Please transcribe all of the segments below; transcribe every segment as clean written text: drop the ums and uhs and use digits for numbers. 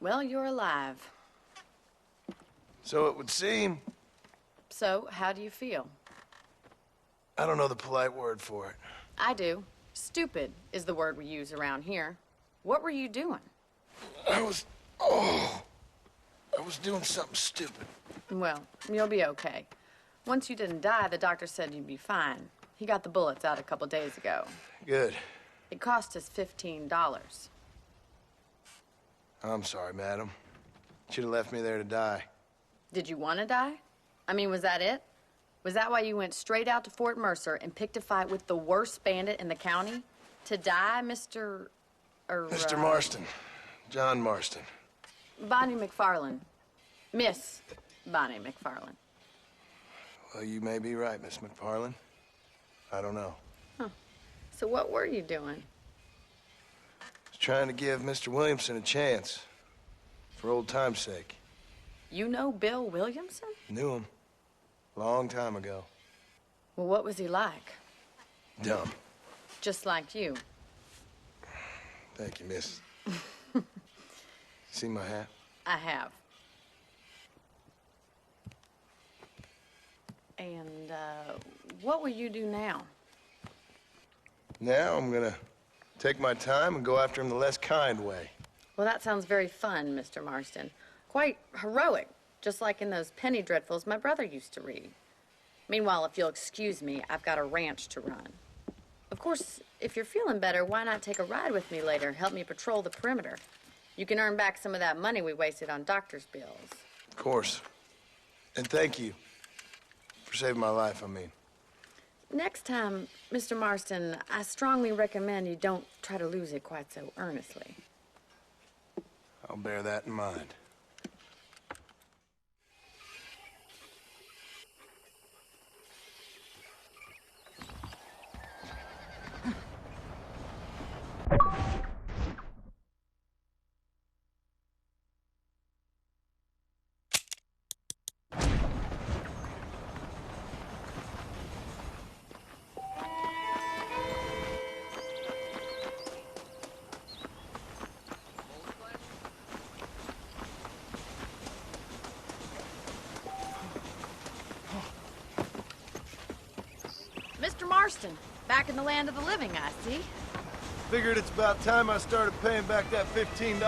Well, you're alive. So it would seem. So, how do you feel? I don't know the polite word for it. I do. Stupid is the word we use around here. What were you doing? I was doing something stupid. Well, you'll be okay. Once you didn't die, the doctor said you'd be fine. He got the bullets out a couple days ago. Good. It cost us $15. I'm sorry, madam. Should have left me there to die. Did you want to die? I mean, was that it? Was that why you went straight out to Fort Mercer and picked a fight with the worst bandit in the county? To die, Mr. Mr. Marston. John Marston. Bonnie McFarland. Miss Bonnie McFarland. Well, you may be right, Miss McFarland. I don't know. Huh. So what were you doing? I was trying to give Mr. Williamson a chance. For old time's sake. You know Bill Williamson? Knew him. Long time ago. Well, what was he like? Dumb. Just like you. Thank you, miss. See my hat? I have. And, what will you do now? Now I'm gonna take my time and go after him the less kind way. Well, that sounds very fun, Mr. Marston. Quite heroic, just like in those penny dreadfuls my brother used to read. Meanwhile, if you'll excuse me, I've got a ranch to run. Of course, if you're feeling better, why not take a ride with me later? Help me patrol the perimeter. You can earn back some of that money we wasted on doctor's bills. Of course. And thank you for saving my life, I mean. Next time, Mr. Marston, I strongly recommend you don't try to lose it quite so earnestly. I'll bear that in mind. Mr. Marston, back in the land of the living, I see. Figured it's about time I started paying back that $15.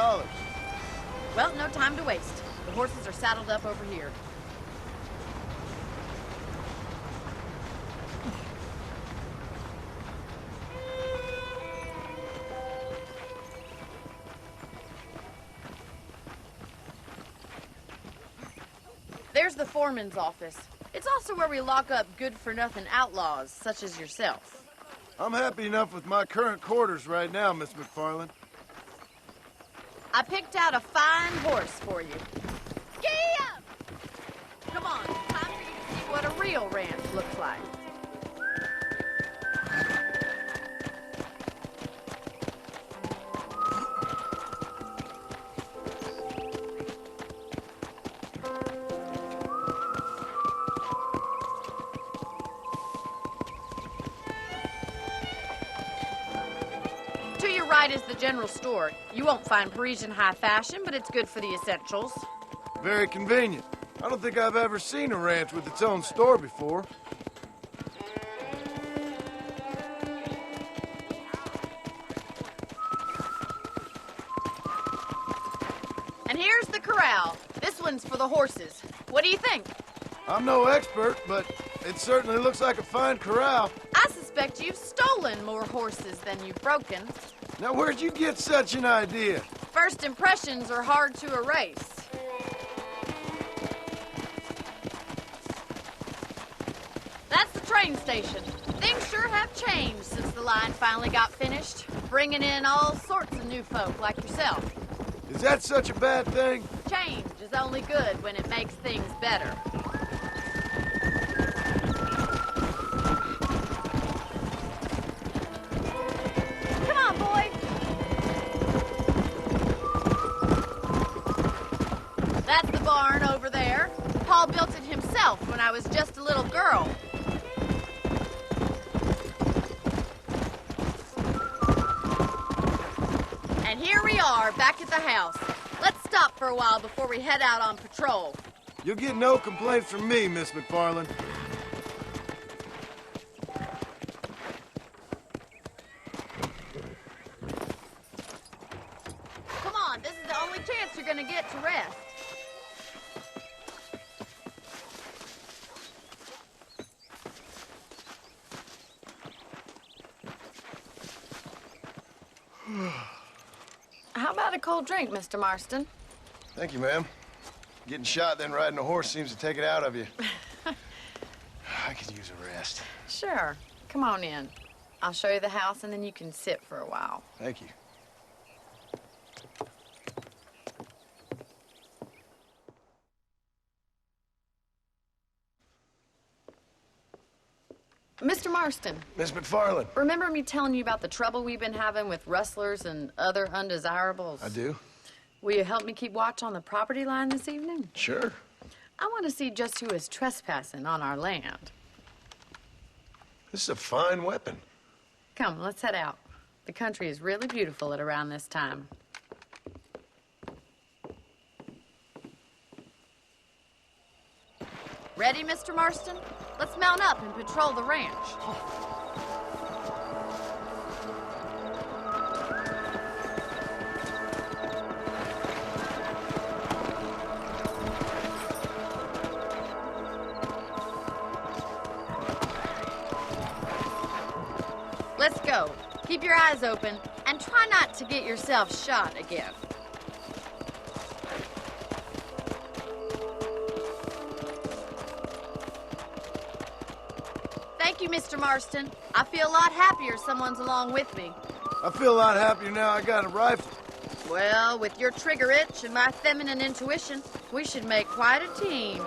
Well, no time to waste. The horses are saddled up over here. There's the foreman's office. It's also where we lock up good-for-nothing outlaws, such as yourself. I'm happy enough with my current quarters right now, Miss McFarland. I picked out a fine horse for you. Gee up! Come on, time for you to see what a real ranch looks like. To your right is the general store. You won't find Parisian high fashion, but it's good for the essentials. Very convenient. I don't think I've ever seen a ranch with its own store before. And here's the corral. This one's for the horses. What do you think? I'm no expert, but it certainly looks like a fine corral. I suspect you've stolen more horses than you've broken. Now, where'd you get such an idea? First impressions are hard to erase. That's the train station. Things sure have changed since the line finally got finished, bringing in all sorts of new folk like yourself. Is that such a bad thing? Change is only good when it makes things better. Come on, boy. That's the barn over there. Paul built it himself when I was just a little girl. And here we are, back at the house. Let's stop stop for a while before we head out on patrol. You'll get no complaints from me, Miss McFarland. Come on, this is the only chance you're gonna get to rest. How about a cold drink, Mr. Marston? Thank you, ma'am. Getting shot, then riding a horse seems to take it out of you. I could use a rest. Sure. Come on in. I'll show you the house, and then you can sit for a while. Thank you. Mr. Marston, Miss McFarland. remember me telling you about the trouble we've been having with rustlers and other undesirables? I do? Will you help me keep watch on the property line this evening? Sure. I want to see just who is trespassing on our land. This is a fine weapon. Come, let's head out. The country is really beautiful at around this time. Ready, Mr. Marston? Let's mount up and patrol the ranch. Let's go. Keep your eyes open and try not to get yourself shot again. Thank you, Mr. Marston. I feel a lot happier someone's along with me. I feel a lot happier now I got a rifle. Well, with your trigger itch and my feminine intuition, we should make quite a team.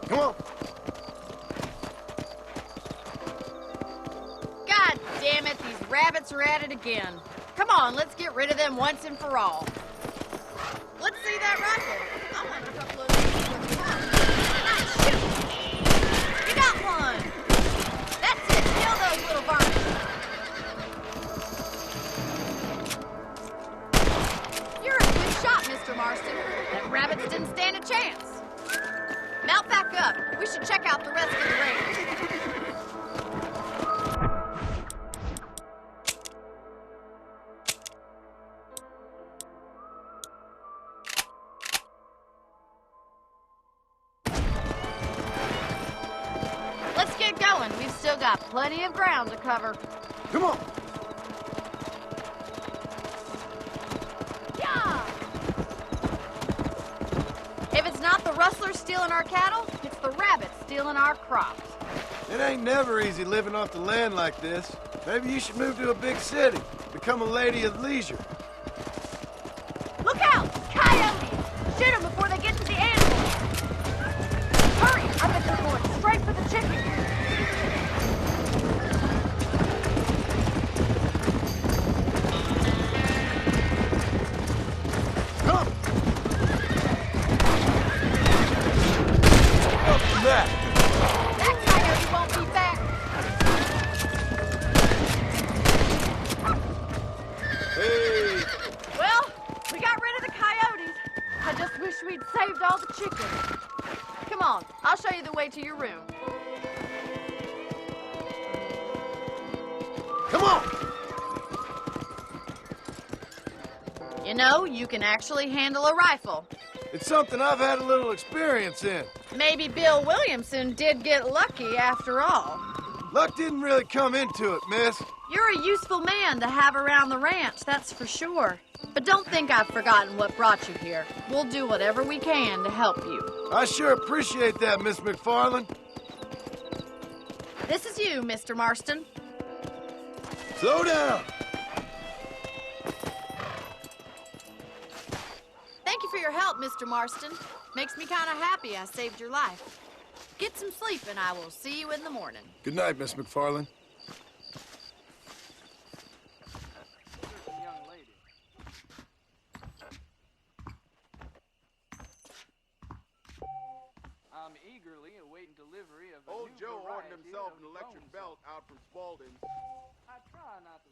Come on. God damn it, these rabbits are at it again. Come on, let's get rid of them once and for all. Let's see that rifle. I want a couple of these for the car. Nice shoot. You got one. That's it. Kill those little varmints. You're a good shot, Mr. Marston. Them rabbits didn't stand a chance. Mount back up. We should check out the rest of the range. Let's get going. We've still got plenty of ground to cover. Come on. Yeah! If it's not the rustlers stealing our cattle, it's the rabbits stealing our crops. It ain't never easy living off the land like this. Maybe you should move to a big city. Become a lady of leisure. Look out! Coyotes! Shoot them before they get to the animals! Hurry! I bet they're going straight for the chicken. Come! Up to that! That coyote won't be back. Hey! Well, we got rid of the coyotes. I just wish we'd saved all the chickens. Come on, I'll show you the way to your room. Come on! You know, you can actually handle a rifle. It's something I've had a little experience in. Maybe Bill Williamson did get lucky after all. Luck didn't really come into it, miss. You're a useful man to have around the ranch, that's for sure. But don't think I've forgotten what brought you here. We'll do whatever we can to help you. I sure appreciate that, Miss McFarland. This is you, Mr. Marston. Slow down. Thank you for your help, Mr. Marston. Makes me kind of happy I saved your life. Get some sleep and I will see you in the morning. Good night, Miss McFarland. I'm eagerly awaiting delivery of a Old new Joe ordered variety himself of an electric bone belt out from Spaulding. I try not to